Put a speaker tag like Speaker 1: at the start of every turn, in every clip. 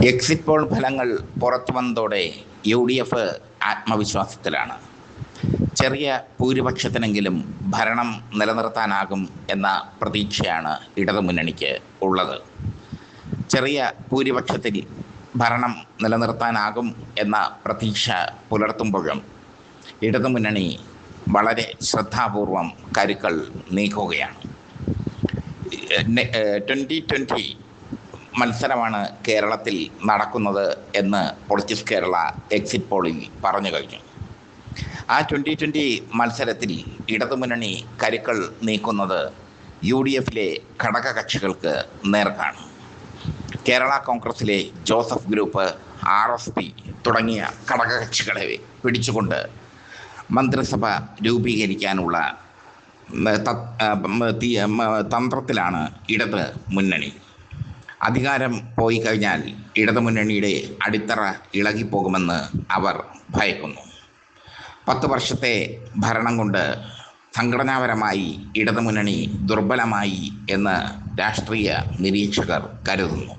Speaker 1: Exit poll ഫലങ്ങൾ പുറത്തു വന്നതോടെ UDF ആത്മവിശ്വാസത്തിലാണ്. ചെറിയ ഭൂരിപക്ഷത്തിനെങ്കിലും ഭരണം നിലനിർത്താനാകും എന്ന പ്രതീക്ഷയാണ് ഇടതുമുന്നണിക്ക് ഉള്ളത്. ചെറിയ ഭൂരിപക്ഷത്തിൽ ഭരണം നിലനിർത്താനാകും എന്ന പ്രതീക്ഷ പുലർത്തുമ്പോഴും ഇടതുമുന്നണി വളരെ ശ്രദ്ധാപൂർവം കരുക്കൾ നീക്കുകയാണ്. 2020 മത്സരമാണ് കേരളത്തിൽ നടക്കുന്നത് എന്ന് പൊളിറ്റിക്സ് കേരള എക്സിറ്റ് പോളിൽ പറഞ്ഞു കഴിഞ്ഞു. ആ 2020 മത്സരത്തിൽ ഇടതുമുന്നണി കരുക്കൾ നീക്കുന്നത് UDFിലെ ഘടകകക്ഷികൾക്ക് നേർക്കാണ്. കേരള കോൺഗ്രസിലെ ജോസഫ് ഗ്രൂപ്പ്, RSP തുടങ്ങിയ ഘടകകക്ഷികളെ പിടിച്ചുകൊണ്ട് മന്ത്രിസഭ രൂപീകരിക്കാനുള്ള തന്ത്രത്തിലാണ് ഇടത് മുന്നണി. അധികാരം പോയി കഴിഞ്ഞാൽ ഇടതുമുന്നണിയുടെ അടിത്തറ ഇളകിപ്പോകുമെന്ന് അവർ ഭയക്കുന്നു. 10 വർഷത്തെ ഭരണം കൊണ്ട് സംഘടനാപരമായി ഇടതുമുന്നണി ദുർബലമായി എന്ന് രാഷ്ട്രീയ നിരീക്ഷകർ കരുതുന്നു.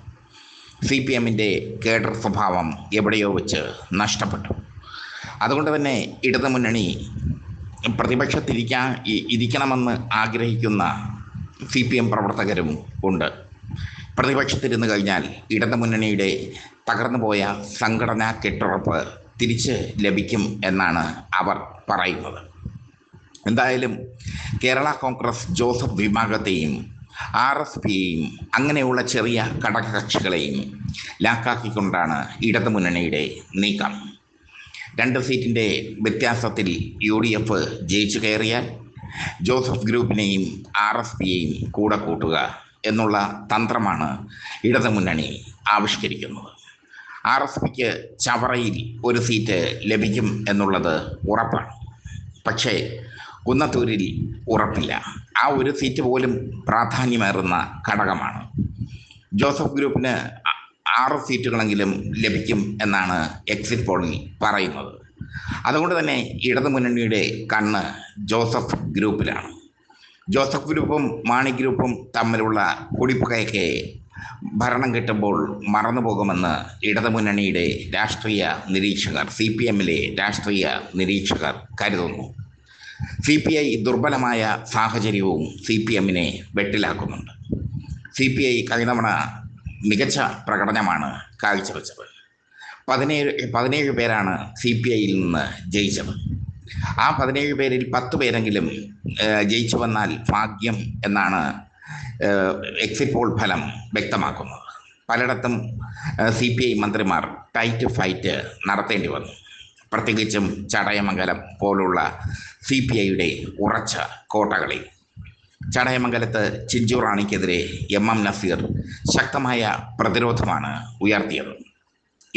Speaker 1: CPMൻ്റെ കേഡർ സ്വഭാവം എവിടെയോ വെച്ച് നഷ്ടപ്പെട്ടു. അതുകൊണ്ട് തന്നെ ഇടതുമുന്നണി ഇരിക്കണമെന്ന് ആഗ്രഹിക്കുന്ന CPM പ്രവർത്തകരും ഉണ്ട്. പ്രതിപക്ഷത്തിരുന്നു കഴിഞ്ഞാൽ ഇടതുമുന്നണിയുടെ തകർന്നുപോയ സംഘടനാ കെട്ടുറപ്പ് തിരിച്ച് ലഭിക്കും എന്നാണ് അവർ പറയുന്നത്. എന്തായാലും കേരള കോൺഗ്രസ് ജോസഫ് വിഭാഗത്തെയും RSPയെയും അങ്ങനെയുള്ള ചെറിയ ഘടകകക്ഷികളെയും ലാക്കാക്കിക്കൊണ്ടാണ് ഇടതുമുന്നണിയുടെ നീക്കം. 2 സീറ്റിൻ്റെ വ്യത്യാസത്തിൽ UDF ജയിച്ചു കയറിയാൽ ജോസഫ് ഗ്രൂപ്പിനെയും RSPയെയും കൂടെ കൂട്ടുക എന്നുള്ള തന്ത്രമാണ് ഇടതുമുന്നണി ആവിഷ്കരിക്കുന്നത്. RSPക്ക് ചവറയിൽ 1 സീറ്റ് ലഭിക്കും എന്നുള്ളത് ഉറപ്പാണ്. പക്ഷേ കുന്നത്തൂരിൽ ഉറപ്പില്ല. ആ 1 സീറ്റ് പോലും പ്രാധാന്യമേറുന്ന ഘടകമാണ്. ജോസഫ് ഗ്രൂപ്പിന് 6 സീറ്റുകളെങ്കിലും ലഭിക്കും എന്നാണ് എക്സിറ്റ് പോളിൽ പറയുന്നത്. അതുകൊണ്ട് തന്നെ ഇടതുമുന്നണിയുടെ കണ്ണ് ജോസഫ് ഗ്രൂപ്പിലാണ്. ജോസഫ് ഗ്രൂപ്പും മാണി ഗ്രൂപ്പും തമ്മിലുള്ള കുടിപ്പകയൊക്കെ ഭരണം കിട്ടുമ്പോൾ മറന്നുപോകുമെന്ന് ഇടതുമുന്നണിയുടെ രാഷ്ട്രീയ നിരീക്ഷകർ, CPMലെ രാഷ്ട്രീയ നിരീക്ഷകർ കരുതുന്നു. CPI ദുർബലമായ സാഹചര്യവും CPMനെ വെട്ടിലാക്കുന്നുണ്ട്. CPI കഴിഞ്ഞ തവണ മികച്ച പ്രകടനമാണ് കാഴ്ചവെച്ചത്. 17 പേരാണ് CPIയിൽ നിന്ന് ജയിച്ചത്. ആ 17 പേരിൽ 10 പേരെങ്കിലും ജയിച്ചു വന്നാൽ ഭാഗ്യം എന്നാണ് എക്സിറ്റ് പോൾ ഫലം വ്യക്തമാക്കുന്നത്. പലയിടത്തും CPI മന്ത്രിമാർ ടൈറ്റ് ഫൈറ്റ് നടത്തേണ്ടി വന്നു. പ്രത്യേകിച്ചും ചടയമംഗലം പോലുള്ള CPIയുടെ ഉറച്ച കോട്ടകളിൽ. ചടയമംഗലത്ത് ചിഞ്ചു റാണിക്കെതിരെ MM നസീർ ശക്തമായ പ്രതിരോധമാണ് ഉയർത്തിയത്.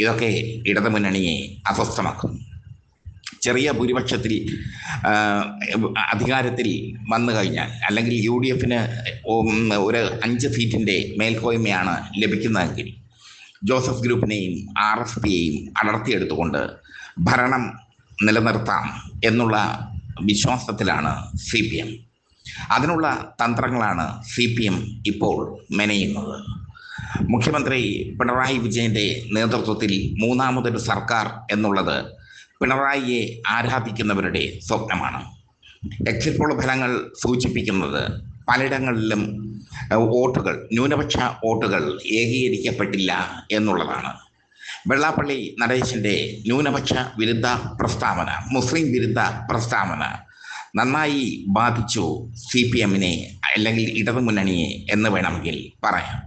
Speaker 1: ഇതൊക്കെ ഇടതുമുന്നണിയെ അസ്വസ്ഥമാക്കുന്നു. ചെറിയ ഭൂരിപക്ഷത്തിൽ അധികാരത്തിൽ വന്നു കഴിഞ്ഞാൽ, അല്ലെങ്കിൽ UDFന് ഒരു 5 സീറ്റിൻ്റെ മേൽക്കോയ്മയാണ് ലഭിക്കുന്നതെങ്കിൽ ജോസഫ് ഗ്രൂപ്പിനെയും RSPയെയും അടർത്തിയെടുത്തുകൊണ്ട് ഭരണം നിലനിർത്താം എന്നുള്ള വിശ്വാസത്തിലാണ് CPM. അതിനുള്ള തന്ത്രങ്ങളാണ് CPM ഇപ്പോൾ മെനയുന്നത്. മുഖ്യമന്ത്രി പിണറായി വിജയൻ്റെ നേതൃത്വത്തിൽ 3ാമതൊരു സർക്കാർ എന്നുള്ളത് പിണറായിയെ ആരാധിക്കുന്നവരുടെ സ്വപ്നമാണ്. എക്സിറ്റ് പോൾ ഫലങ്ങൾ സൂചിപ്പിക്കുന്നത് പലയിടങ്ങളിലും ന്യൂനപക്ഷ വോട്ടുകൾ ഏകീകരിക്കപ്പെട്ടില്ല എന്നുള്ളതാണ്. വെള്ളാപ്പള്ളി നടേശൻ്റെ ന്യൂനപക്ഷ വിരുദ്ധ പ്രസ്താവന, മുസ്ലിം വിരുദ്ധ പ്രസ്താവന നന്നായി ബാധിച്ചു CPMനെ, അല്ലെങ്കിൽ ഇടതുമുന്നണിയെ എന്ന് വേണമെങ്കിൽ പറയാം.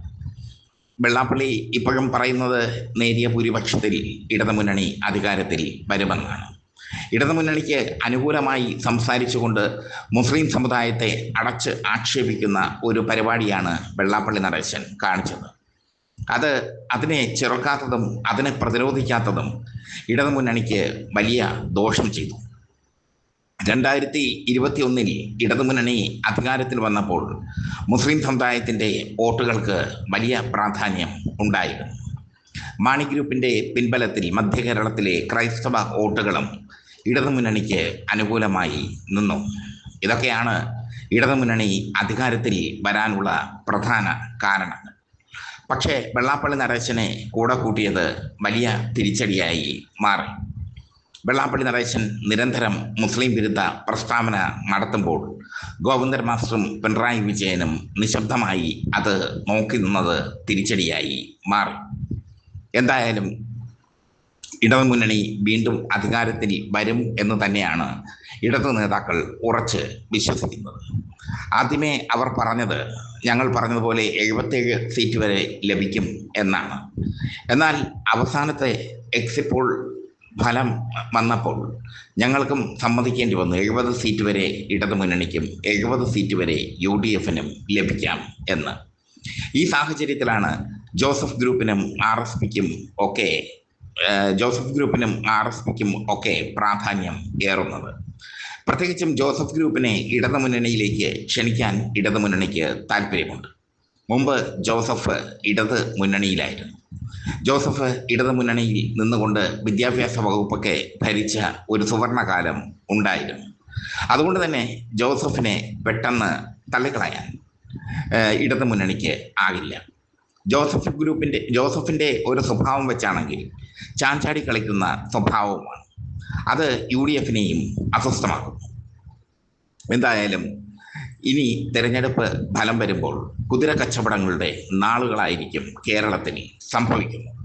Speaker 1: വെള്ളാപ്പള്ളി ഇപ്പോഴും പറയുന്നത് നേരിയ ഭൂരിപക്ഷത്തിൽ ഇടതുമുന്നണി അധികാരത്തിൽ വരുമെന്നാണ്. ഇടതുമുന്നണിക്ക് അനുകൂലമായി സംസാരിച്ചുകൊണ്ട് മുസ്ലിം സമുദായത്തെ അടച്ച് ആക്ഷേപിക്കുന്ന ഒരു പരിപാടിയാണ് വെള്ളാപ്പള്ളി നടേശൻ കാണിച്ചത്. അതിനെ ചെറുക്കാത്തതും അതിനെ പ്രതിരോധിക്കാത്തതും ഇടതുമുന്നണിക്ക് വലിയ ദോഷം ചെയ്തു. 2021 ഇടതുമുന്നണി അധികാരത്തിൽ വന്നപ്പോൾ മുസ്ലിം സമുദായത്തിൻ്റെ വോട്ടുകൾക്ക് വലിയ പ്രാധാന്യം ഉണ്ടായിരുന്നു. മാണി ഗ്രൂപ്പിൻ്റെ പിൻബലത്തിൽ മധ്യകേരളത്തിലെ ക്രൈസ്തവ വോട്ടുകളും ഇടതുമുന്നണിക്ക് അനുകൂലമായി നിന്നു. ഇതൊക്കെയാണ് ഇടതുമുന്നണി അധികാരത്തിൽ വരാനുള്ള പ്രധാന കാരണങ്ങൾ. പക്ഷേ വെള്ളാപ്പള്ളി നടേശനെ കൂടെ കൂട്ടിയത് വലിയ തിരിച്ചടിയായി മാറി. വെള്ളാപ്പള്ളി നടേശൻ നിരന്തരം മുസ്ലിം വിരുദ്ധ പ്രസ്താവന നടത്തുമ്പോൾ ഗോവിന്ദൻ മാസ്റ്ററും പിണറായി വിജയനും നിശബ്ദമായി അത് നോക്കി നിന്നത് തിരിച്ചടിയായി മാറി. എന്തായാലും ഇടതുമുന്നണി വീണ്ടും അധികാരത്തിൽ വരും എന്ന് തന്നെയാണ് ഇടതു നേതാക്കൾ ഉറച്ച് വിശ്വസിക്കുന്നത്. ആദ്യമേ അവർ പറഞ്ഞത് ഞങ്ങൾ പറഞ്ഞതുപോലെ 77 സീറ്റ് വരെ ലഭിക്കും എന്നാണ്. എന്നാൽ അവസാനത്തെ എക്സിറ്റ് പോൾ ഫലം വന്നപ്പോൾ ഞങ്ങൾക്കും സമ്മതിക്കേണ്ടി വന്നു 70 സീറ്റ് വരെ ഇടതുമുന്നണിക്കും 70 സീറ്റ് വരെ UDF-നും ലഭിക്കാം എന്ന്. ഈ സാഹചര്യത്തിലാണ് ജോസഫ് ഗ്രൂപ്പിനും ആർ എസ് പിക്കും ഒക്കെ പ്രാധാന്യം ഏറുന്നത്. പ്രത്യേകിച്ചും ജോസഫ് ഗ്രൂപ്പിനെ ഇടതുമുന്നണിയിലേക്ക് ക്ഷണിക്കാൻ ഇടതുമുന്നണിക്ക് താല്പര്യമുണ്ട്. മുമ്പ് ജോസഫ് ഇടത് മുന്നണിയിലായിരുന്നു. ജോസഫ് ഇടതുമുന്നണിയിൽ നിന്നുകൊണ്ട് വിദ്യാഭ്യാസ വകുപ്പൊക്കെ ഭരിച്ച ഒരു സുവർണകാലം ഉണ്ടായിരുന്നു. അതുകൊണ്ട് തന്നെ ജോസഫിനെ പെട്ടെന്ന് തള്ളിക്കളയാൻ ഇടതുമുന്നണിക്ക് ആകില്ല. ജോസഫിൻ്റെ ഒരു സ്വഭാവം വെച്ചാണെങ്കിൽ ചാഞ്ചാടി കളിക്കുന്ന സ്വഭാവമാണ്. അത് UDF-നെയും അസ്വസ്ഥമാക്കുന്നു. എന്തായാലും ഇനി തെരഞ്ഞെടുപ്പ് ഫലം വരുമ്പോൾ കുതിര കച്ചവടങ്ങളുടെ നാളുകളായിരിക്കും കേരളത്തിൽ സംഭവിക്കുന്നത്.